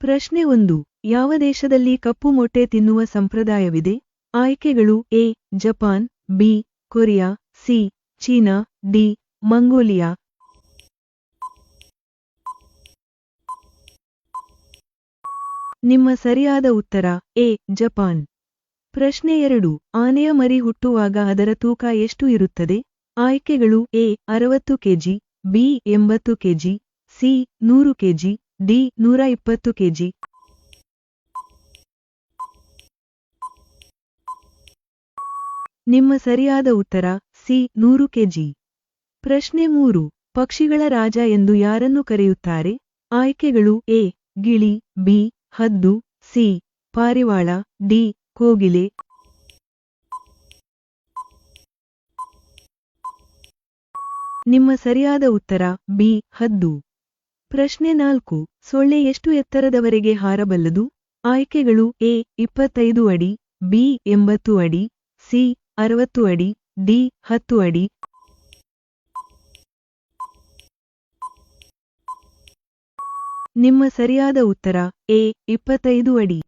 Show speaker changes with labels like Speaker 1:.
Speaker 1: ಪ್ರಶ್ನೆ 1. ಯಾವ ದೇಶದಲ್ಲಿ ಕಪ್ಪು ಮೊಟ್ಟೆ ತಿನ್ನುವ ಸಂಪ್ರದಾಯವಿದೆ? ಆಯ್ಕೆಗಳು A. Japan, B. Korea, C. China, D. Mongolia. ನಿಮ್ಮ ಸರಿಯಾದ ಉತ್ತರ ಎ. ಜಪಾನ್. ಪ್ರಶ್ನೆ 2. ಆನೆಯ ಮರಿ ಹುಟ್ಟುವಾಗ ಅದರ ತೂಕ ಎಷ್ಟು ಇರುತ್ತದೆ? ಆಯ್ಕೆಗಳು A. 60 KG, B. 80 KG, C. 100 KG, D. 120 KG. ನಿಮ್ಮ ಸರಿಯಾದ ಉತ್ತರ ಸಿ. 100 ಕೆಜಿ. ಪ್ರಶ್ನೆ 3. ಪಕ್ಷಿಗಳ ರಾಜ ಎಂದು ಯಾರನ್ನು ಕರೆಯುತ್ತಾರೆ? ಆಯ್ಕೆಗಳು ಎ. ಗಿಳಿ, ಬಿ. ಹದ್ದು, ಸಿ. ಪಾರಿವಾಳ, ಡಿ. ಕೋಗಿಲೆ. ನಿಮ್ಮ ಸರಿಯಾದ ಉತ್ತರ ಬಿ. ಹದ್ದು. ಪ್ರಶ್ನೆ 4. ಸೊಳ್ಳೆ ಎಷ್ಟು ಎತ್ತರದವರೆಗೆ ಹಾರಬಲ್ಲದು? ಆಯ್ಕೆಗಳು ಎ. 25 ಅಡಿ, ಬಿ. 80 ಅಡಿ, ಸಿ. 60 ಅಡಿ, ಡಿ. 10 ಅಡಿ. ನಿಮ್ಮ ಸರಿಯಾದ ಉತ್ತರ ಎ. 25 ಅಡಿ.